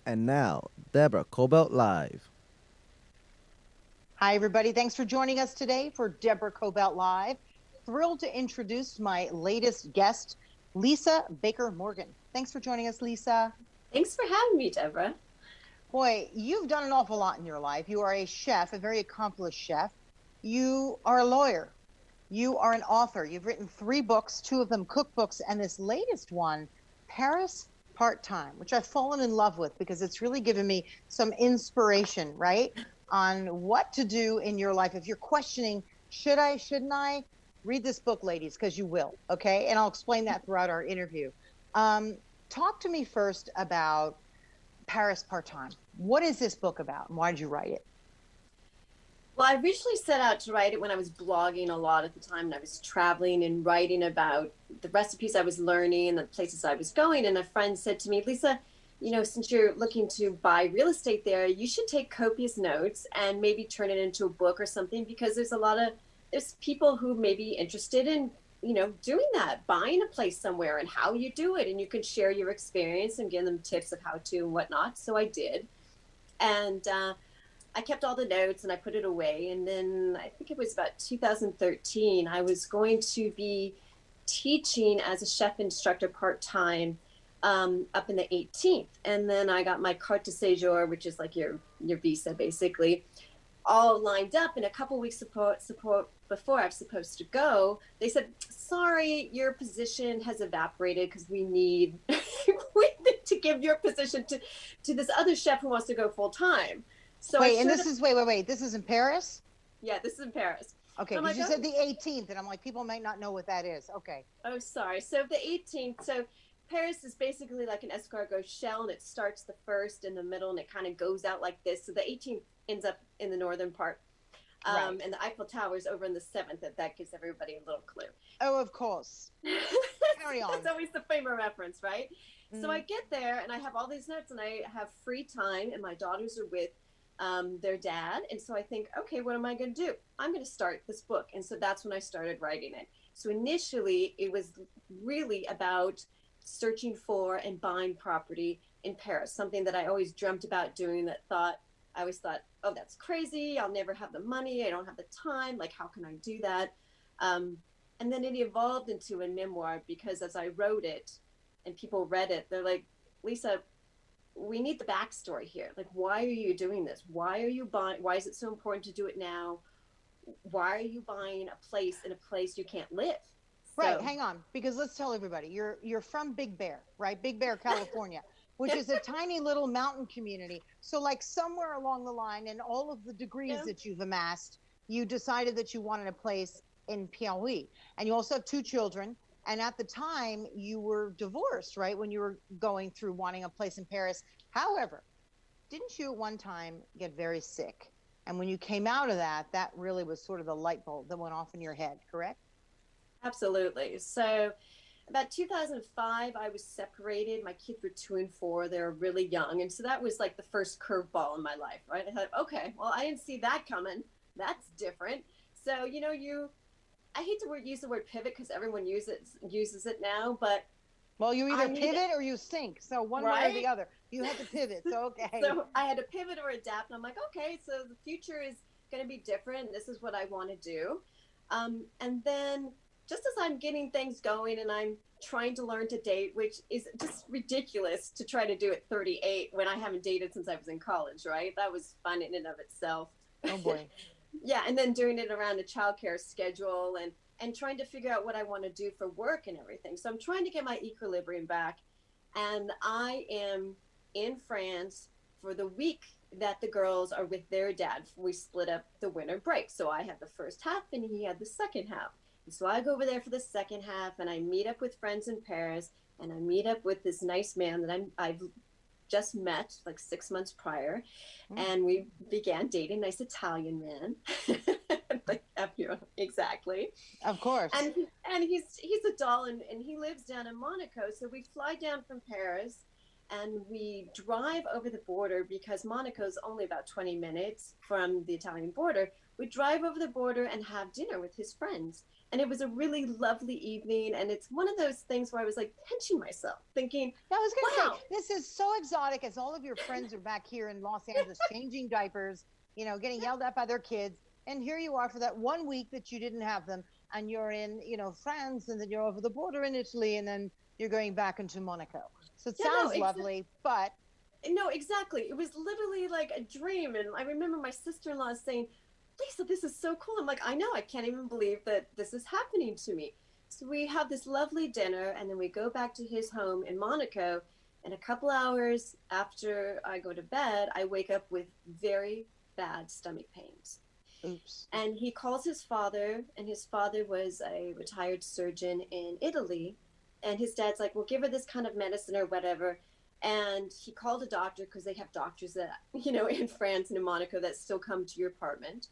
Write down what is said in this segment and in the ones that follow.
And now, Deborah Kobylt Live. Hi, everybody. Thanks for joining us today for Deborah Kobylt Live. Thrilled to introduce my latest guest, Lisa Baker Morgan. Thanks for joining us, Lisa. Thanks for having me, Deborah. Boy, you've done an awful lot in your life. You are a chef, a very accomplished chef. You are a lawyer. You are an author. You've written 3 books, 2 of them cookbooks, and this latest one, Paris Part-Time, which I've fallen in love with because it's really given me some inspiration, right, on what to do in your life. If you're questioning, should I, shouldn't I, read this book, ladies, because you will, okay? And I'll explain that throughout our interview. Talk to me first about Paris Part-Time. What is this book about, and why did you write it? Well, I originally set out to write it when I was blogging a lot at the time, and I was traveling and writing about the recipes I was learning and the places I was going. And a friend said to me, Lisa, you know, since you're looking to buy real estate there, you should take copious notes and maybe turn it into a book or something, because there's people who may be interested in, you know, doing that, buying a place somewhere and how you do it. And you can share your experience and give them tips of how to and whatnot. So I did. And I kept all the notes and I put it away. And then I think it was about 2013, I was going to be teaching as a chef instructor part-time up in the 18th. And then I got my carte de séjour, which is like your visa basically, all lined up. And a couple weeks support before I was supposed to go, they said, sorry, your position has evaporated because we need, we need to give your position to this other chef who wants to go full time. So wait, and this is, wait, this is in Paris? Yeah, this is in Paris. Okay, because you said the 18th, and I'm like, people might not know what that is. Okay. Oh, sorry. So the 18th, so Paris is basically like an escargot shell, and it starts the 1st in the middle, and it kind of goes out like this. So the 18th ends up in the northern part. Right. And the Eiffel Tower is over in the 7th. That gives everybody a little clue. Oh, of course. Carry on. It's always the frame of reference, right? Mm-hmm. So I get there, and I have all these notes, and I have free time, and my daughters are with their dad. And so I think, okay, what am I going to do? I'm going to start this book. And so that's when I started writing it. So initially it was really about searching for and buying property in Paris, something that I always dreamt about doing, I always thought, oh, that's crazy. I'll never have the money. I don't have the time. Like, how can I do that? And then it evolved into a memoir, because as I wrote it and people read it, they're like, Lisa, we need the backstory here. Like, why are you doing this? Why are you buying? Why is it so important to do it now? Why are you buying a place in a place you can't live? Right. Hang on, because let's tell everybody you're from Big Bear, right? Big Bear, California, which is a tiny little mountain community. So like somewhere along the line, in all of the degrees that you've amassed, you decided that you wanted a place in Piauí, and you also have 2 children. And at the time you were divorced, right? When you were going through wanting a place in Paris. However, didn't you at one time get very sick? And when you came out of that, that really was sort of the light bulb that went off in your head, correct? Absolutely. So about 2005, I was separated. My kids were 2 and 4. They were really young. And so that was like the first curveball in my life, right? I thought, okay, well, I didn't see that coming. That's different. So, you know, I hate to use the word pivot because everyone uses it now, but well, you either pivot or you sink. So one way or the other, you had to pivot. So, okay. So I had to pivot or adapt. And I'm like, okay, so the future is going to be different. This is what I want to do. And then just as I'm getting things going and I'm trying to learn to date, which is just ridiculous to try to do at 38 when I haven't dated since I was in college, right? That was fun in and of itself. Oh boy. Yeah, and then doing it around a childcare schedule and trying to figure out what I want to do for work and everything. So I'm trying to get my equilibrium back. And I am in France for the week that the girls are with their dad. We split up the winter break. So I had the first half and he had the second half. And so I go over there for the second half and I meet up with friends in Paris, and I meet up with this nice man that I've just met like 6 months prior, and we began dating. Nice Italian man. Like, exactly, of course. And he's a doll, and he lives down in Monaco. So we fly down from Paris and we drive over the border, because Monaco's only about 20 minutes from the Italian border. We drive over the border and have dinner with his friends. And it was a really lovely evening. And it's one of those things where I was like pinching myself, thinking, I was going to wow. say, this is so exotic as all of your friends are back here in Los Angeles changing diapers, getting yelled at by their kids. And here you are for that 1 week that you didn't have them. And you're in, France, and then you're over the border in Italy, and then you're going back into Monaco. So it Yeah, no, sounds lovely, but no, exactly. It was literally like a dream. And I remember my sister-in-law saying, Lisa, this is so cool. I'm like, I know, I can't even believe that this is happening to me. So we have this lovely dinner, and then we go back to his home in Monaco. And a couple hours after I go to bed, I wake up with very bad stomach pains. oops. And he calls his father, and his father was a retired surgeon in Italy. And his dad's like, well, give her this kind of medicine or whatever. And he called a doctor, because they have doctors that, in France and in Monaco that still come to your apartment.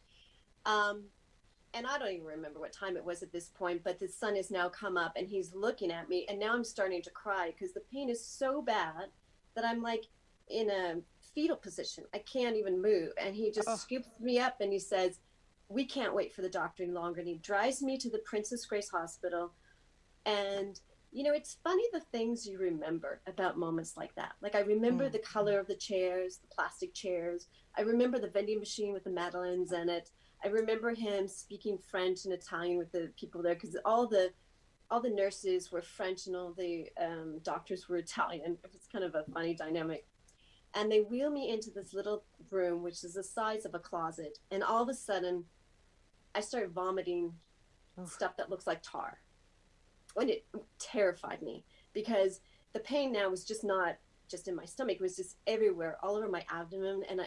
And I don't even remember what time it was at this point, but the sun has now come up and he's looking at me, and now I'm starting to cry because the pain is so bad that I'm like in a fetal position. I can't even move. And he just scoops me up and he says, we can't wait for the doctor any longer. And he drives me to the Princess Grace Hospital. And, it's funny the things you remember about moments like that. Like I remember the color of the chairs, the plastic chairs. I remember the vending machine with the madeleines in it. I remember him speaking French and Italian with the people there, because all the nurses were French and all the doctors were Italian. It was kind of a funny dynamic. And they wheel me into this little room, which is the size of a closet. And all of a sudden, I started vomiting stuff that looks like tar. And it terrified me, because the pain now was just not just in my stomach. It was just everywhere, all over my abdomen. And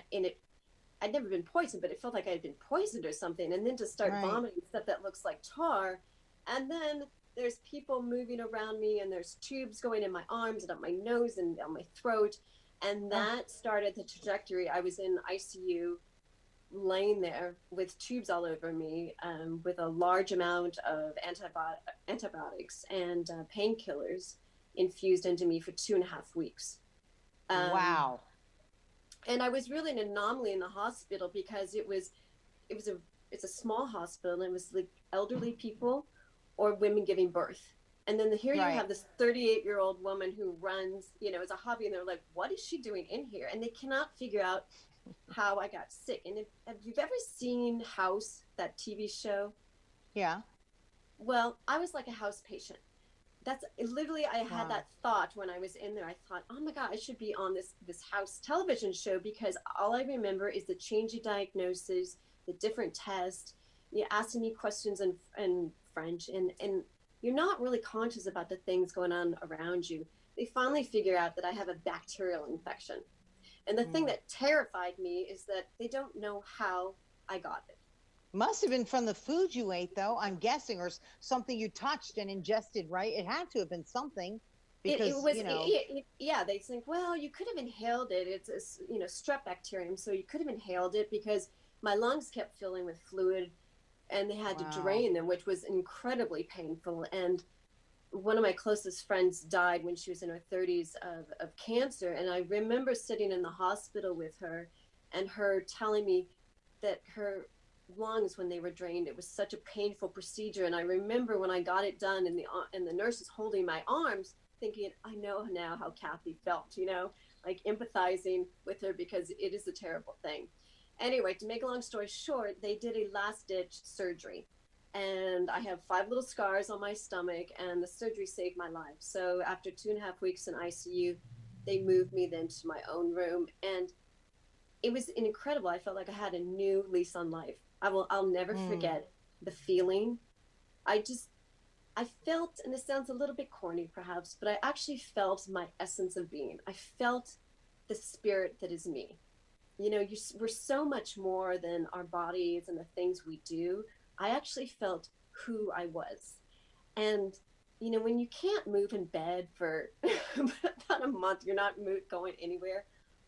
I'd never been poisoned, but it felt like I had been poisoned or something. And then to start vomiting stuff that looks like tar. And then there's people moving around me, and there's tubes going in my arms and up my nose and down my throat. And that started the trajectory. I was in ICU, laying there with tubes all over me, with a large amount of antibiotics and painkillers infused into me for 2.5 weeks. Wow. And I was really an anomaly in the hospital, because it's a small hospital, and it was like elderly people or women giving birth. And then here you have this 38-year-old woman who runs, as a hobby, and they're like, what is she doing in here? And they cannot figure out how I got sick. And if you've ever seen House, that TV show? Yeah. Well, I was like a house patient. That's literally, I had that thought when I was in there. I thought, oh my God, I should be on this house television show, because all I remember is the change of diagnosis, the different tests, asking me questions in French, and you're not really conscious about the things going on around you. They finally figure out that I have a bacterial infection. And the thing that terrified me is that they don't know how I got it. Must have been from the food you ate, though, I'm guessing, or something you touched and ingested, right? It had to have been something, because, yeah, they think, well, you could have inhaled it. It's a, strep bacterium, so you could have inhaled it, because my lungs kept filling with fluid, and they had to drain them, which was incredibly painful. And one of my closest friends died when she was in her 30s of cancer. And I remember sitting in the hospital with her, and her telling me that her lungs, when they were drained, it was such a painful procedure. And I remember when I got it done, and the nurses holding my arms, thinking, I know now how Kathy felt, like empathizing with her, because it is a terrible thing. Anyway, to make a long story short, they did a last-ditch surgery, and I have 5 little scars on my stomach, and the surgery saved my life. So after 2.5 weeks in ICU, they moved me then to my own room, and it was incredible. I felt like I had a new lease on life. I'll never forget the feeling. I felt, and this sounds a little bit corny perhaps, but I actually felt my essence of being. I felt the spirit that is me. We're so much more than our bodies and the things we do. I actually felt who I was. And, when you can't move in bed for about a month, you're not going anywhere.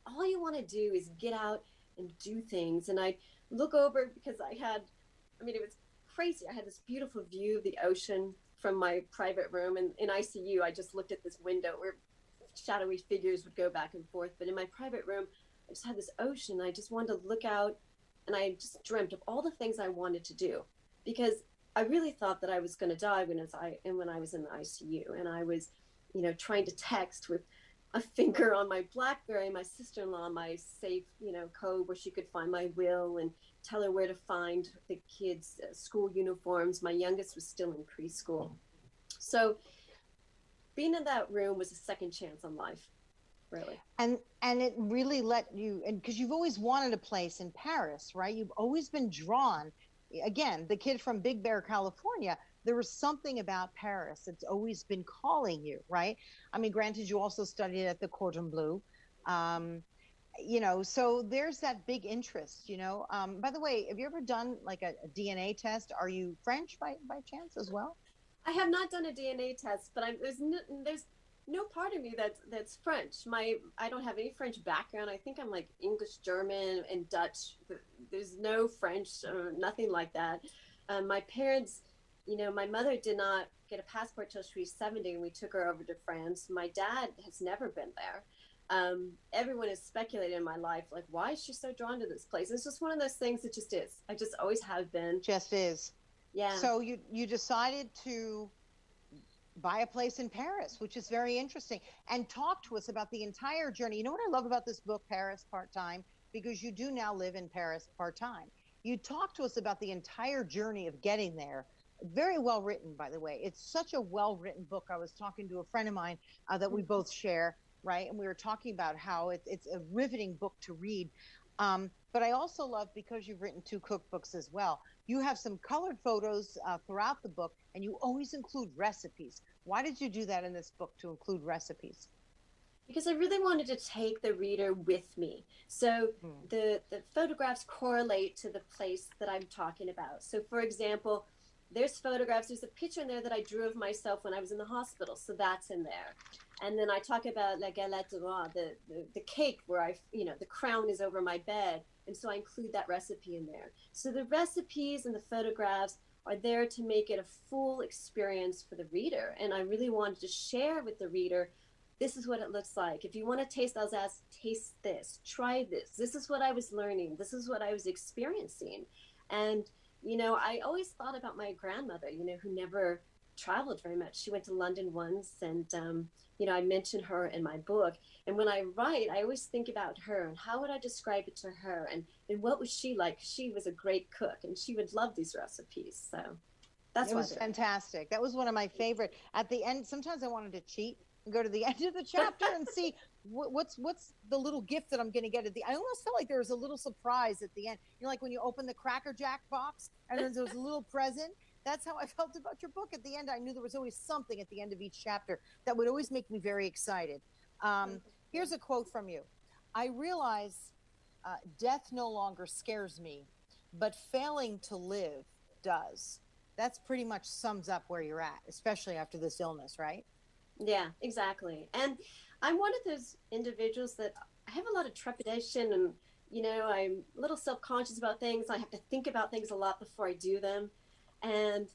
All you want to do is get out and do things. And I look over, because it was crazy. I had this beautiful view of the ocean from my private room. And in ICU, I just looked at this window where shadowy figures would go back and forth. But in my private room, I just had this ocean. I just wanted to look out, and I just dreamt of all the things I wanted to do, because I really thought that I was going to die when I was in the ICU, and I was, trying to text with a finger on my BlackBerry, my sister-in-law, my safe, code where she could find my will and tell her where to find the kids' school uniforms. My youngest was still in preschool. So being in that room was a second chance on life, really. And it really let you, and because you've always wanted a place in Paris, right? You've always been drawn. Again, the kid from Big Bear, California, there was something about Paris that's always been calling you, right? I mean, granted, you also studied at the Cordon Bleu. So there's that big interest, By the way, have you ever done like a DNA test? Are you French by chance as well? I have not done a DNA test, but there's no part of me that's French. I don't have any French background. I think I'm like English, German, and Dutch. There's no French or nothing like that. My parents, my mother did not get a passport till she was 70, and we took her over to France. My dad has never been there. Everyone has speculated in my life, like, why is she so drawn to this place? It's just one of those things that just is. I just always have been. Just is. Yeah. So you decided to buy a place in Paris, which is very interesting, and talk to us about the entire journey. You know what I love about this book, Paris Part-Time, because you do now live in Paris part-time. You talk to us about the entire journey of getting there. Very well written, by the way. It's such a well-written book. I was talking to a friend of mine that we both share, right? And we were talking about how it's a riveting book to read. But I also love, because you've written 2 cookbooks as well, you have some colored photos throughout the book, and you always include recipes. Why did you do that in this book, to include recipes? Because I really wanted to take the reader with me. So the photographs correlate to the place that I'm talking about. So for example, there's a picture in there that I drew of myself when I was in the hospital. So that's in there. And then I talk about la galette de roi, the cake where the crown is over my bed. And so I include that recipe in there. So the recipes and the photographs are there to make it a full experience for the reader. And I really wanted to share with the reader, this is what it looks like. If you want to taste Alsace, taste this, try this. This is what I was learning. This is what I was experiencing. And, I always thought about my grandmother, who never traveled very much. She went to London once, and I mentioned her in my book. And when I write, I always think about her and how would I describe it to her, and what was she like? She was a great cook, and she would love these recipes. So that's it was fantastic. That was one of my favorite. At the end, sometimes I wanted to cheat and go to the end of the chapter and see what's the little gift that I'm going to get at the. I almost felt like there was a little surprise at the end. Like when you open the Cracker Jack box and then there was a little present. That's how I felt about your book. At the end, I knew there was always something at the end of each chapter that would always make me very excited. Here's a quote from you. I realize death no longer scares me, but failing to live does. That's pretty much sums up where you're at, especially after this illness, right? Yeah, exactly. And I'm one of those individuals that I have a lot of trepidation, and, I'm a little self-conscious about things. I have to think about things a lot before I do them. And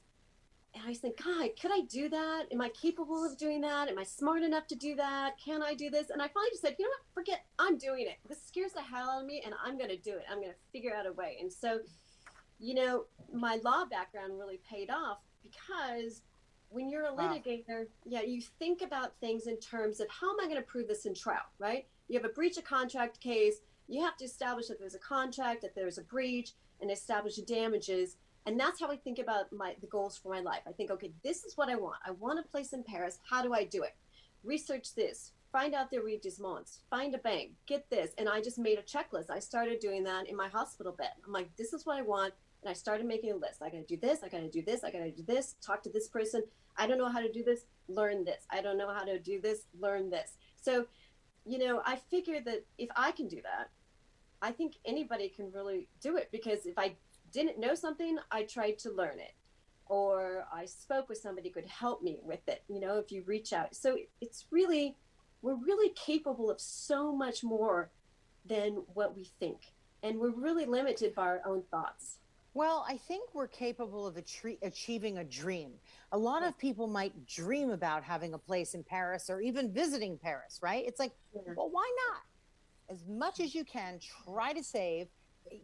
I just think, God, could I do that? Am I capable of doing that? Am I smart enough to do that? Can I do this? And I finally just said, you know what, forget, I'm doing it. This scares the hell out of me, and I'm going to do it. I'm going to figure out a way. And so, my law background really paid off, because when you're a litigator, you think about things in terms of, how am I going to prove this in trial, right? You have a breach of contract case. You have to establish that there's a contract, that there's a breach, and establish the damages. And that's how I think about the goals for my life. I think, okay, this is what I want. I want a place in Paris. How do I do it? Research this, find out the regisements, find a bank, get this. And I just made a checklist. I started doing that in my hospital bed. I'm like, this is what I want. And I started making a list. I got to do this. I got to do this. I got to do this. Talk to this person. I don't know how to do this. Learn this. I don't know how to do this. Learn this. So, I figured that if I can do that, I think anybody can really do it, because if I didn't know something, I tried to learn it, or I spoke with somebody who could help me with it. If you reach out. So we're really capable of so much more than what we think. And we're really limited by our own thoughts. Well, I think we're capable of achieving a dream. A lot of people might dream about having a place in Paris or even visiting Paris, right? It's like, well, why not? As much as you can, try to save,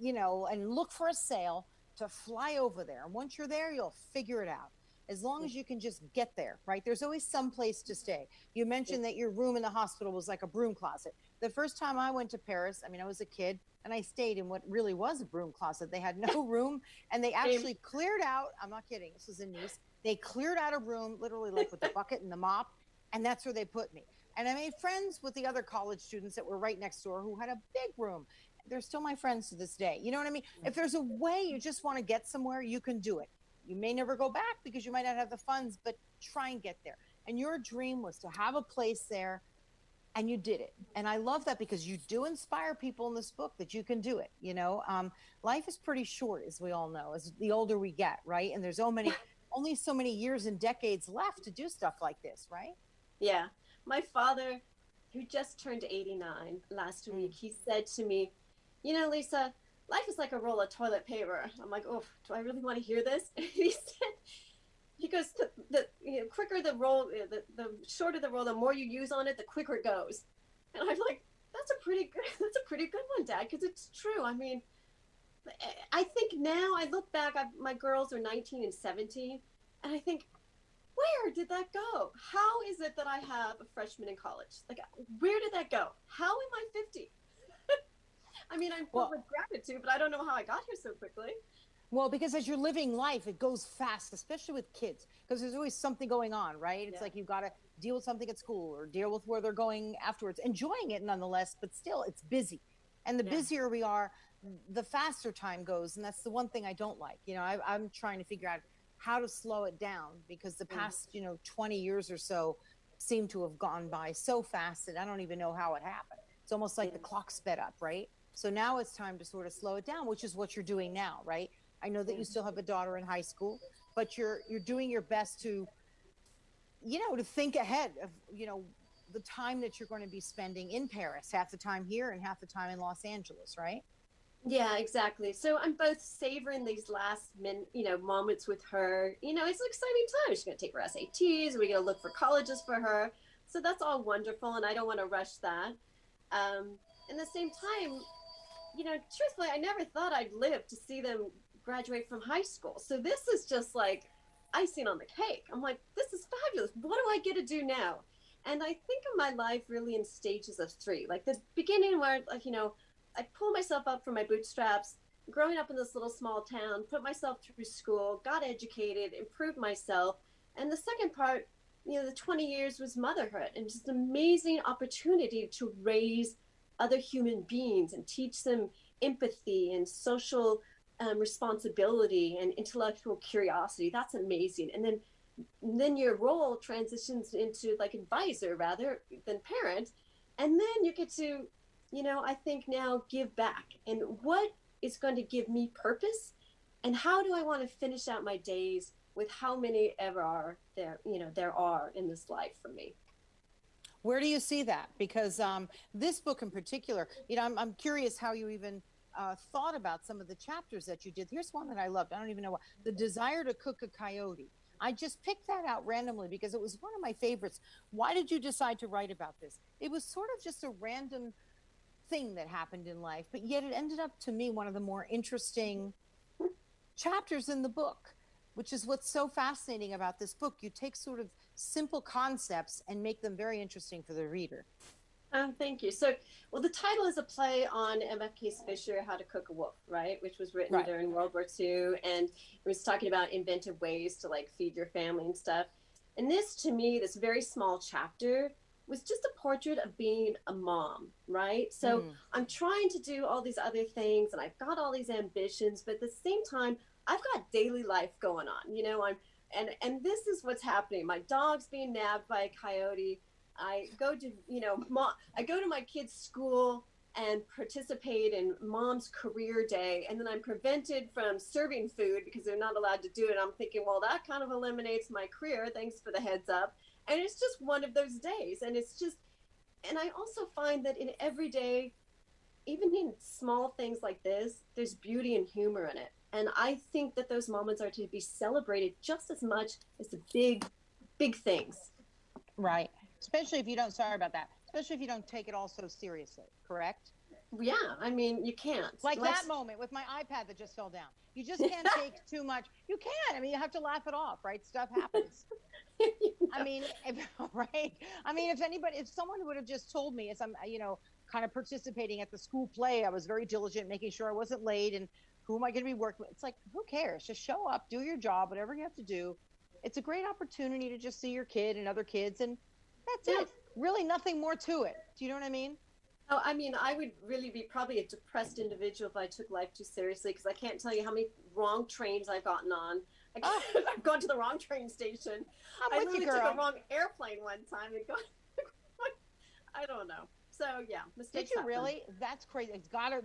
and look for a sale, to fly over there. And once you're there, you'll figure it out. As long as you can just get there, right? There's always some place to stay. You mentioned that your room in the hospital was like a broom closet. The first time I went to Paris, I mean, I was a kid and I stayed in what really was a broom closet. They had no room and they actually cleared out, I'm not kidding, this was in Nice. They cleared out a room, literally like with the bucket and the mop, and that's where they put me. And I made friends with the other college students that were right next door who had a big room. They're still my friends to this day. You know what I mean? If there's a way you just want to get somewhere, you can do it. You may never go back because you might not have the funds, but try and get there. And your dream was to have a place there, and you did it. And I love that because you do inspire people in this book that you can do it. You know, life is pretty short, as we all know, as the older we get, right? And there's only so many years and decades left to do stuff like this, right? Yeah. My father, who just turned 89 last week, he said to me, you know, Lisa, life is like a roll of toilet paper. I'm like, oh, do I really want to hear this? He goes, the quicker the roll, the shorter the roll, the more you use on it, the quicker it goes. And I'm like, that's a pretty good one, Dad, because it's true. I mean, I think now I look back, my girls are 19 and 17, and I think, where did that go? How is it that I have a freshman in college? Like, where did that go? How am I 50? I mean, I'm filled with gratitude, but I don't know how I got here so quickly. Well, because as you're living life, it goes fast, especially with kids, because there's always something going on, right? It's like you've got to deal with something at school or deal with where they're going afterwards, enjoying it nonetheless, but still it's busy. And the busier we are, the faster time goes. And that's the one thing I don't like. You know, I'm trying to figure out how to slow it down because the past, 20 years or so seem to have gone by so fast that I don't even know how it happened. It's almost like the clock sped up, right? So now it's time to sort of slow it down, which is what you're doing now, right? I know that you still have a daughter in high school, but you're doing your best to, to think ahead of, the time that you're going to be spending in Paris, half the time here and half the time in Los Angeles, right? Yeah, exactly. So I'm both savoring these last moments with her. It's an exciting time. She's going to take her SATs. We're going to look for colleges for her. So that's all wonderful, and I don't want to rush that. In the same time, truthfully, I never thought I'd live to see them graduate from high school. So this is just like icing on the cake. I'm like, this is fabulous. What do I get to do now? And I think of my life really in stages of 3. Like the beginning where, I pulled myself up from my bootstraps, growing up in this little small town, put myself through school, got educated, improved myself. And the second part, the 20 years was motherhood, and just an amazing opportunity to raise other human beings and teach them empathy and social responsibility and intellectual curiosity. That's amazing. And then your role transitions into like advisor rather than parent. And then you get to, I think now give back. And what is going to give me purpose? And how do I want to finish out my days with how many ever are there, there are in this life for me? Where do you see that? Because this book in particular, I'm curious how you even thought about some of the chapters that you did. Here's one that I loved. I don't even know what. The Desire to Cook a Coyote. I just picked that out randomly because it was one of my favorites. Why did you decide to write about this? It was sort of just a random thing that happened in life, but yet it ended up to me one of the more interesting chapters in the book, which is what's so fascinating about this book. You take sort of simple concepts and make them very interesting for the reader. Thank you. So, the title is a play on MFK's Fisher, How to Cook a Wolf, right? Which was written during World War II. And it was talking about inventive ways to like feed your family and stuff. And this, to me, this very small chapter was just a portrait of being a mom, right? So I'm trying to do all these other things and I've got all these ambitions, but at the same time, I've got daily life going on, and this is what's happening. My dog's being nabbed by a coyote. I go to, I go to my kids' school and participate in mom's career day. And then I'm prevented from serving food because they're not allowed to do it. I'm thinking, well, that kind of eliminates my career. Thanks for the heads up. And it's just one of those days. And it's just, and I also find that in every day, even in small things like this, there's beauty and humor in it. And I think that those moments are to be celebrated just as much as the big, big things. Right. Especially if you don't, sorry about that, especially if you don't take it all so seriously, correct? Yeah, I mean, you can't. Like that moment with my iPad that just fell down. You just can't take too much. You can. I mean, you have to laugh it off, right? Stuff happens. I mean, right? I mean, if someone would have just told me as I'm, kind of participating at the school play, I was very diligent, making sure I wasn't late, and who am I going to be working with? It's like, who cares? Just show up, do your job, whatever you have to do. It's a great opportunity to just see your kid and other kids, and that's it. Really, nothing more to it. Do you know what I mean? Oh, I mean, I would really be probably a depressed individual if I took life too seriously, because I can't tell you how many wrong trains I've gotten on. I've gone to the wrong train station. I'm I with you, literally girl. took a wrong airplane one time and I don't know. So yeah, mistakes Did you happen. really? That's crazy.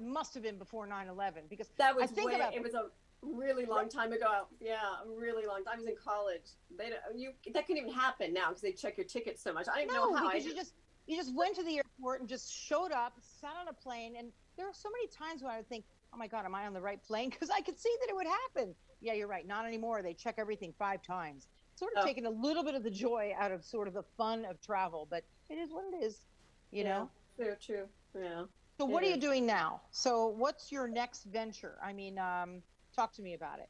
Must have been before 9/11, because That was it was a really long time ago. Yeah, a really long time. I was in college. That couldn't even happen now because they check your ticket so much. I don't even know how. Because you just went to the airport and just showed up, sat on a plane, and there were so many times when I would think, oh my God, am I on the right plane? Because I could see that it would happen. Yeah, you're right. Not anymore. They check everything 5 times. Sort of taking a little bit of the joy out of sort of the fun of travel, but it is what it is, you know? Very true. Yeah. So what are you doing now? So what's your next venture? I mean, talk to me about it.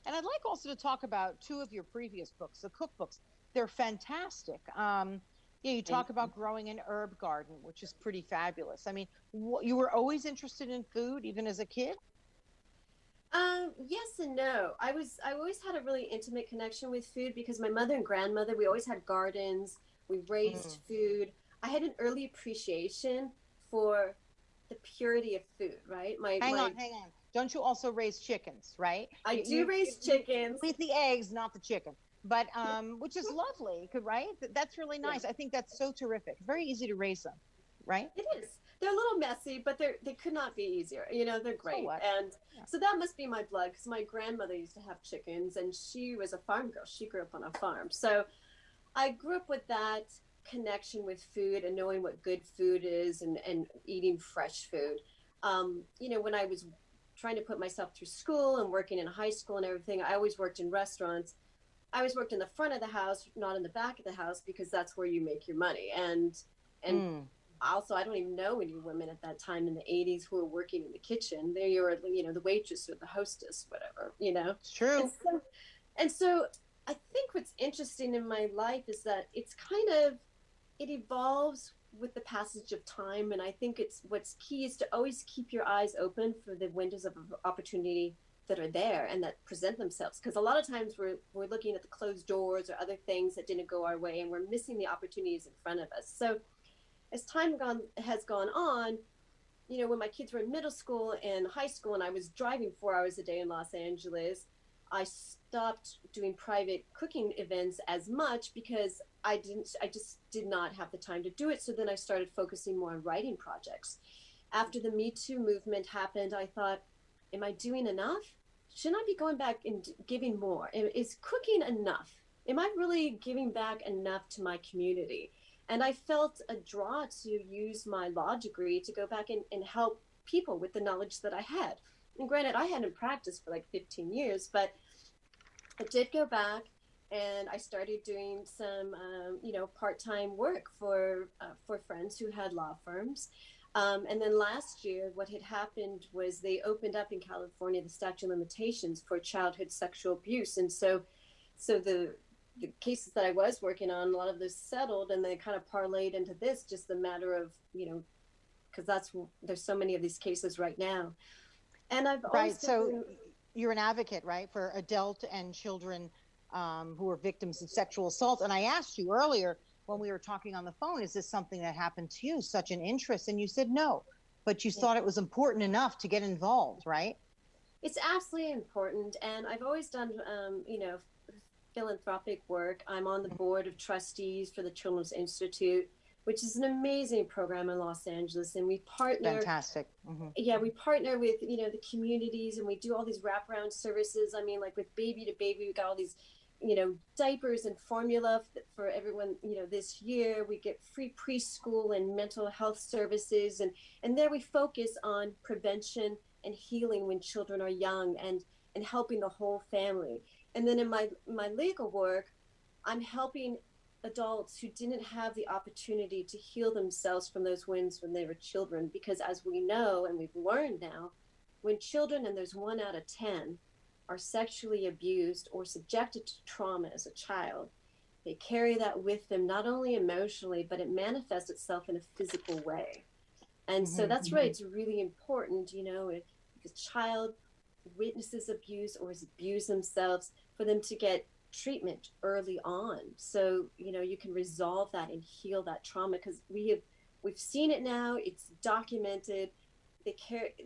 And I'd like also to talk about 2 of your previous books, the cookbooks. They're fantastic. You talk about growing an herb garden, which is pretty fabulous. I mean, you were always interested in food, even as a kid? Yes and no. I always had a really intimate connection with food because my mother and grandmother, we always had gardens. We raised food. I had an early appreciation for the purity of food, right? Hang on. Don't you also raise chickens, right? I do raise chickens. You eat the eggs, not the chicken. But which is lovely, right? That's really nice. Yeah. I think that's so terrific. It's very easy to raise them, right? It is. They're a little messy, but they could not be easier. They're great. So that must be my blood, because my grandmother used to have chickens, and she was a farm girl. She grew up on a farm. So I grew up with that connection with food and knowing what good food is and eating fresh food. When I was trying to put myself through school and working in high school and everything, I always worked in restaurants. I always worked in the front of the house, not in the back of the house, because that's where you make your money. And also, I don't even know any women at that time in the 80s who were working in the kitchen. They were, the waitress or the hostess, whatever, It's true. And so I think what's interesting in my life is that it evolves with the passage of time. And I think what's key is to always keep your eyes open for the windows of opportunity that are there and that present themselves, because a lot of times we're looking at the closed doors or other things that didn't go our way, and we're missing the opportunities in front of us. So as time has gone on, when my kids were in middle school and high school and I was driving 4 hours a day in Los Angeles, I stopped doing private cooking events as much because I just did not have the time to do it. So then I started focusing more on writing projects. After the Me Too movement happened, I thought, am I doing enough? Shouldn't I be going back and giving more? Is cooking enough? Am I really giving back enough to my community? And I felt a draw to use my law degree to go back and help people with the knowledge that I had. And granted, I hadn't practiced for like 15 years, but I did go back and I started doing some, part-time work for friends who had law firms. And then last year, what had happened was they opened up in California the statute of limitations for childhood sexual abuse. And so the cases that I was working on, a lot of those settled, and they kind of parlayed into this, just a matter of, because there's so many of these cases right now. And I've always so you're an advocate, right, for adult and children who are victims of sexual assault. And I asked you earlier when we were talking on the phone, is this something that happened to you, such an interest? And you said no, but you thought it was important enough to get involved, right? It's absolutely important. And I've always done, philanthropic work. I'm on the board of trustees for the Children's Institute, which is an amazing program in Los Angeles. And we partner. Fantastic. Yeah, we partner with, the communities, and we do all these wraparound services. I mean, like with Baby to Baby, we got all these, diapers and formula for everyone, this year. We get free preschool and mental health services. And there we focus on prevention and healing when children are young and helping the whole family. And then in my legal work, I'm helping adults who didn't have the opportunity to heal themselves from those wounds when they were children. Because as we know, and we've learned now, when children, and there's 1 out of 10, are sexually abused or subjected to trauma as a child, they carry that with them, not only emotionally, but it manifests itself in a physical way. And so that's right. It's really important, you know, if a child witnesses abuse or is abused themselves, for them to get treatment early on. So, you know, you can resolve that and heal that trauma, because we've seen it now, it's documented. The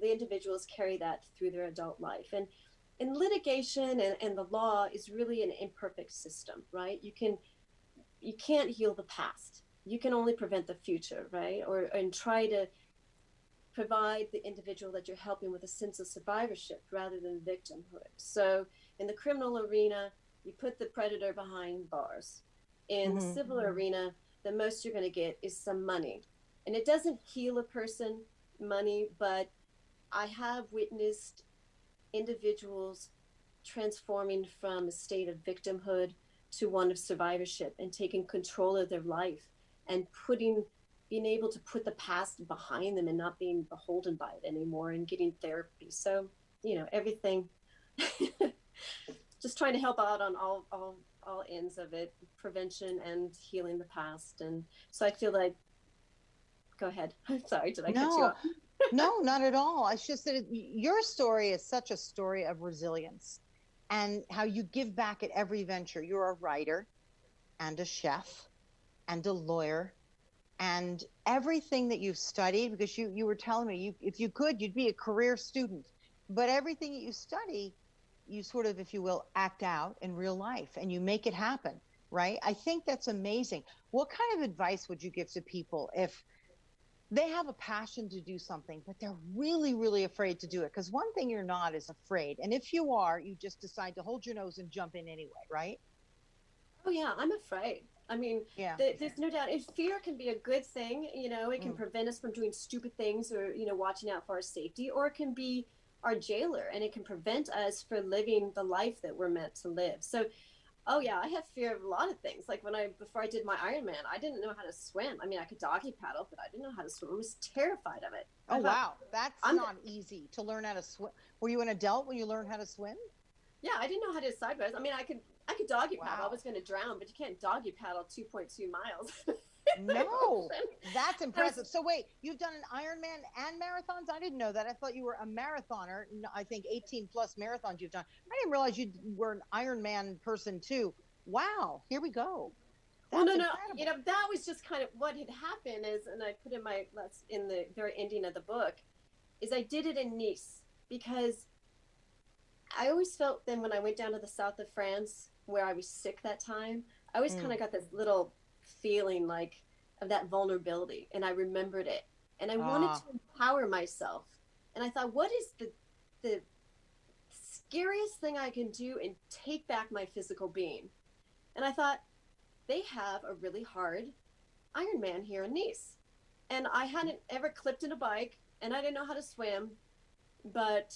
individuals carry that through their adult life. And litigation and the law is really an imperfect system, right? You can't heal the past. You can only prevent the future, right? And try to provide the individual that you're helping with a sense of survivorship rather than victimhood. So in the criminal arena, you put the predator behind bars. In the civil arena, the most you're going to get is some money. And it doesn't heal a person, money, but I have witnessed individuals transforming from a state of victimhood to one of survivorship and taking control of their life and being able to put the past behind them and not being beholden by it anymore, and getting therapy. So, you know, everything, just trying to help out on all ends of it, prevention and healing the past. And so I feel like, go ahead. I'm sorry, did I cut you off? No, not at all. It's just that your story is such a story of resilience and how you give back at every venture. You're a writer and a chef and a lawyer, and everything that you've studied, because you were telling me, if you could, you'd be a career student. But everything that you study, you sort of, if you will, act out in real life, and you make it happen, right? I think that's amazing. What kind of advice would you give to people if they have a passion to do something, but they're really, really afraid to do it? Because one thing you're not is afraid. And if you are, you just decide to hold your nose and jump in anyway, right? Oh yeah, I'm afraid. I mean, Yeah. there's no doubt. And fear can be a good thing. You know, it can prevent us from doing stupid things, or, you know, watching out for our safety, or it can be our jailer, and it can prevent us from living the life that we're meant to live. So, oh yeah, I have fear of a lot of things. Like before I did my Ironman, I didn't know how to swim. I mean, I could doggy paddle, but I didn't know how to swim. I was terrified of it. Oh, wow. That's not easy to learn how to swim. Were you an adult when you learned how to swim? Yeah, I didn't know how to sideways. I mean, I could doggy paddle. Wow. I was going to drown, but you can't doggy paddle 2.2 miles. No, that's impressive. So wait, you've done an Ironman and marathons? I didn't know that. I thought you were a marathoner. I think 18 plus marathons you've done. I didn't realize you were an Ironman person too. Wow, here we go. Well, no, incredible. You know, that was just kind of what had happened is, and I put in in the very ending of the book, is I did it in Nice, because I always felt then when I went down to the south of France, where I was sick that time, I always kind of got this little feeling like of that vulnerability, and I remembered it, and I wanted to empower myself, and I thought, what is the scariest thing I can do and take back my physical being? And I thought, they have a really hard Ironman here in Nice, and I hadn't ever clipped in a bike, and I didn't know how to swim, but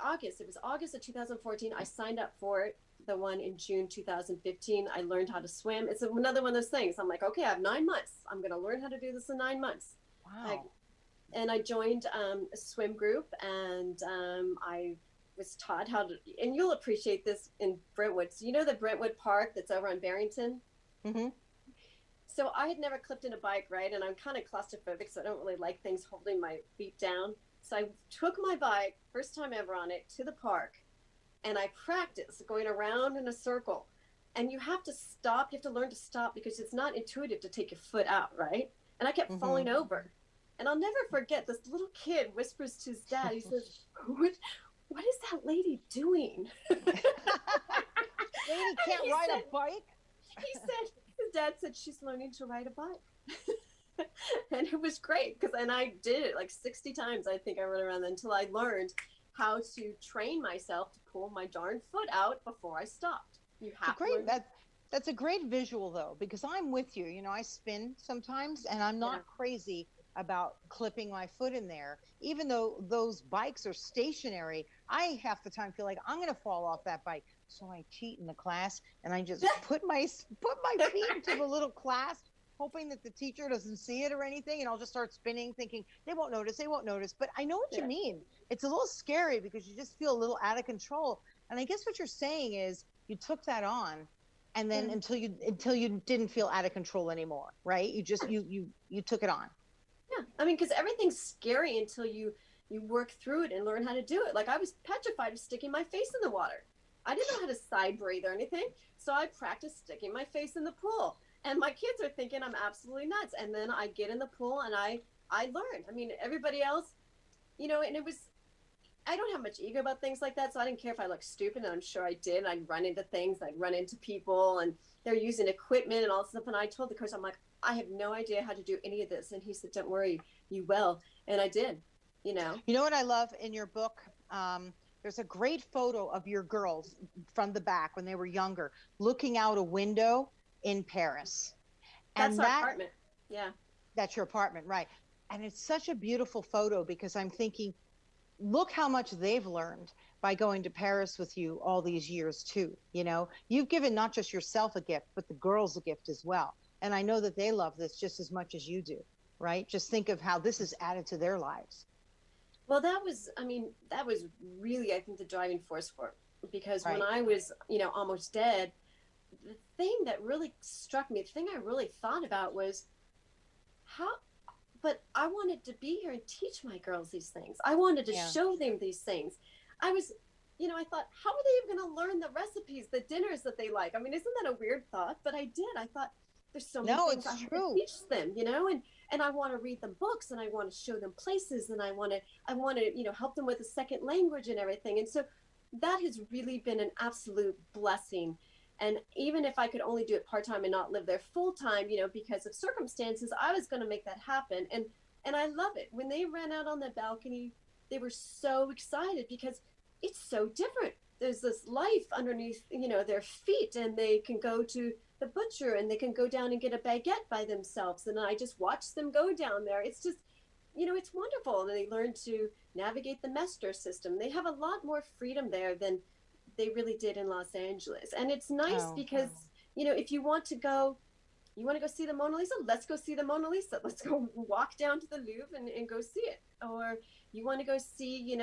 August, it was August of 2014, I signed up for it. The one in June 2015, I learned how to swim. It's another one of those things. I'm like, okay, I have 9 months. I'm going to learn how to do this in 9 months. Wow. And I joined a swim group, and I was taught how to, and you'll appreciate this in Brentwood. So you know the Brentwood Park that's over on Barrington? Mm-hmm. So I had never clipped in a bike, right? And I'm kind of claustrophobic, so I don't really like things holding my feet down. So I took my bike, first time ever on it, to the park, and I practiced going around in a circle. And you have to stop, you have to learn to stop, because it's not intuitive to take your foot out, right? And I kept falling over. And I'll never forget, this little kid whispers to his dad, he says, what is that lady doing? Lady can't ride a bike? He said, his dad said, she's learning to ride a bike. And it was great, and I did it like 60 times, I think I rode around until I learned how to train myself to pull my darn foot out before I stopped. You have to learn. That's a great visual, though, because I'm with you. You know, I spin sometimes, and I'm not crazy about clipping my foot in there. Even though those bikes are stationary, I half the time feel like I'm going to fall off that bike. So I cheat in the class, and I just put my feet into the little clasp, hoping that the teacher doesn't see it or anything, and I'll just start spinning, thinking they won't notice. But I know what you mean. It's a little scary because you just feel a little out of control. And I guess what you're saying is you took that on, and then until you didn't feel out of control anymore, right? You just you took it on. Yeah, I mean, because everything's scary until you work through it and learn how to do it. Like, I was petrified of sticking my face in the water. I didn't know how to side breathe or anything, so I practiced sticking my face in the pool. And my kids are thinking I'm absolutely nuts. And then I get in the pool and I learned. I mean, everybody else, and it was, I don't have much ego about things like that, so I didn't care if I looked stupid, and I'm sure I did. I'd run into things, I'd run into people, and they're using equipment and all this stuff. And I told the coach, I'm like, I have no idea how to do any of this. And he said, don't worry, you will. And I did, You know what I love in your book? There's a great photo of your girls from the back when they were younger, looking out a window in Paris. That's our apartment. Yeah. That's your apartment, right. And it's such a beautiful photo because I'm thinking, look how much they've learned by going to Paris with you all these years too. You've given not just yourself a gift, but the girls a gift as well. And I know that they love this just as much as you do, right? Just think of how this has added to their lives. Well, that was really, I think, the driving force for it. Because right. when I was, almost dead, the thing that really struck me, the thing I really thought about was but I wanted to be here and teach my girls these things. I wanted to show them these things. I was, I thought, how are they even going to learn the recipes, the dinners that they like? I mean, isn't that a weird thought? But I did. I thought, there's so many things I have to teach them, and I want to read them books, and I want to show them places, and I want to, help them with a second language and everything. And so that has really been an absolute blessing. And even if I could only do it part-time and not live there full-time, because of circumstances, I was going to make that happen. And I love it. When they ran out on the balcony, they were so excited because it's so different. There's this life underneath, their feet, and they can go to the butcher and they can go down and get a baguette by themselves. And I just watch them go down there. It's just, it's wonderful. And they learn to navigate the Mestre system. They have a lot more freedom there than they really did in Los Angeles. And it's nice because, if you want to go see the Mona Lisa, let's go see the Mona Lisa. Let's go walk down to the Louvre and go see it. Or you want to go see,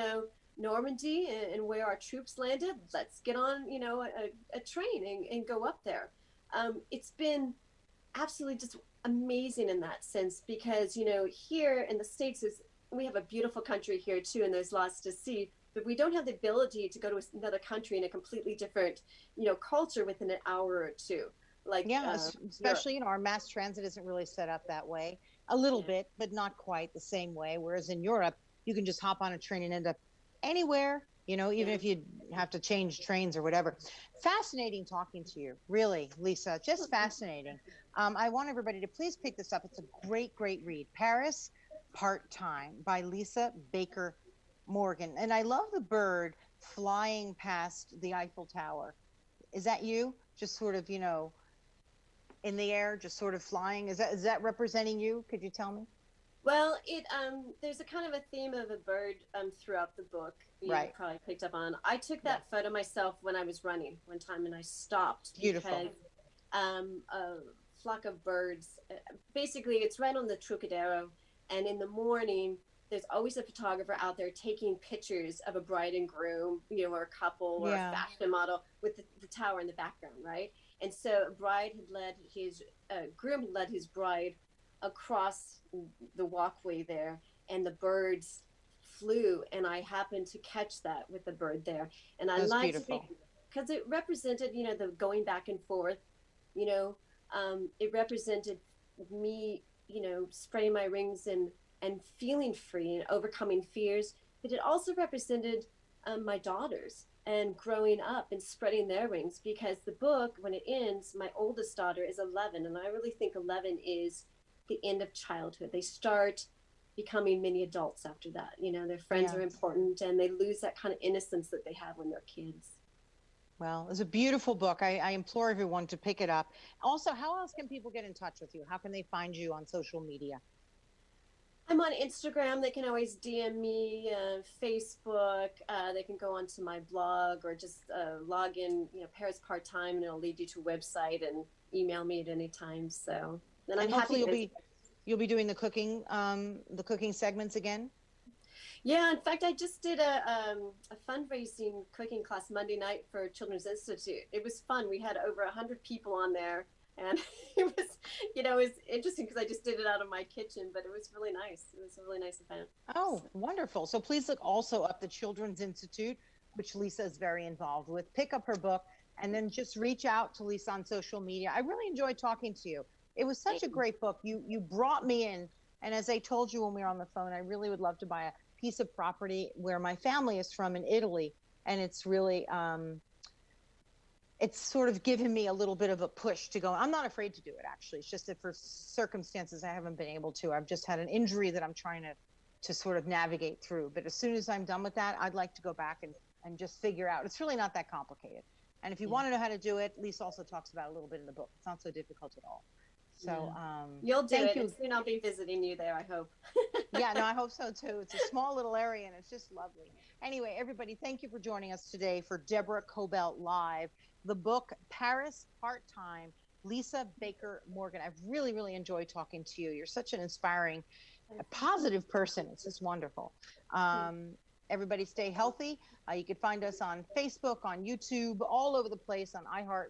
Normandy and where our troops landed, let's get on, a train and go up there. It's been absolutely just amazing in that sense because, here in the States, we have a beautiful country here too, and there's lots to see, but we don't have the ability to go to another country in a completely different, culture within an hour or two. Especially, our mass transit isn't really set up that way. A little bit, but not quite the same way. Whereas in Europe, you can just hop on a train and end up anywhere, even if you have to change trains or whatever. Fascinating talking to you, really, Lisa, just fascinating. I want everybody to please pick this up. It's a great, great read. Paris Part-Time by Lisa Baker Morgan. And I love the bird flying past the Eiffel Tower. Is that you? Just sort of, in the air, just sort of flying. Is that representing you? Could you tell me? Well, there's a kind of a theme of a bird throughout the book. You probably picked up on. I took that photo myself when I was running one time, and I stopped. Beautiful. Because a flock of birds. Basically, it's right on the Trocadero, and in the morning, there's always a photographer out there taking pictures of a bride and groom, or a couple or a fashion model with the tower in the background, right? And so a groom had led his bride across the walkway there, and the birds flew, and I happened to catch that with the bird there. And I liked it because it represented, the going back and forth, it represented me, spreading my wings and feeling free and overcoming fears. But it also represented my daughters and growing up and spreading their wings, because the book, when it ends, my oldest daughter is 11, and I really think 11 is the end of childhood. They start becoming mini adults after that. Their friends are important, and they lose that kind of innocence that they have when they're kids. Well, it's a beautiful book. I implore everyone to pick it up. Also, how else can people get in touch with you? How can they find you on social media? I'm on Instagram. They can always DM me, Facebook. They can go onto my blog or just log in, Paris part-time, and it'll lead you to a website and email me at any time. So then I'm And happy hopefully to. you'll be doing the cooking segments again. Yeah, in fact, I just did a fundraising cooking class Monday night for Children's Institute. It was fun. We had over 100 people on there, and it was interesting because I just did it out of my kitchen, but it was really nice. It was a really nice event. Oh, wonderful. So please look also up the Children's Institute, which Lisa is very involved with. Pick up her book and then just reach out to Lisa on social media. I really enjoyed talking to you. It was such a great book. You brought me in. And as I told you when we were on the phone, I really would love to buy a piece of property where my family is from in Italy. And it's really, it's sort of given me a little bit of a push to go. I'm not afraid to do it, actually. It's just that for circumstances, I haven't been able to. I've just had an injury that I'm trying to sort of navigate through. But as soon as I'm done with that, I'd like to go back and just figure out. It's really not that complicated. And if you want to know how to do it, Lisa also talks about it a little bit in the book. It's not so difficult at all. So you'll do it. And soon I'll be visiting you there, I hope. Yeah, no, I hope so too. It's a small little area and it's just lovely. Anyway, everybody, thank you for joining us today for Deborah Kobylt Live. The book, Paris Part-Time, Lisa Baker Morgan. I've really, really enjoyed talking to you. You're such an inspiring, positive person. It's just wonderful. Everybody stay healthy. You can find us on Facebook, on YouTube, all over the place, on iHeart,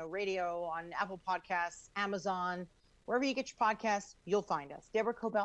radio, on Apple Podcasts, Amazon, wherever you get your podcasts, you'll find us. Deborah Kobylt.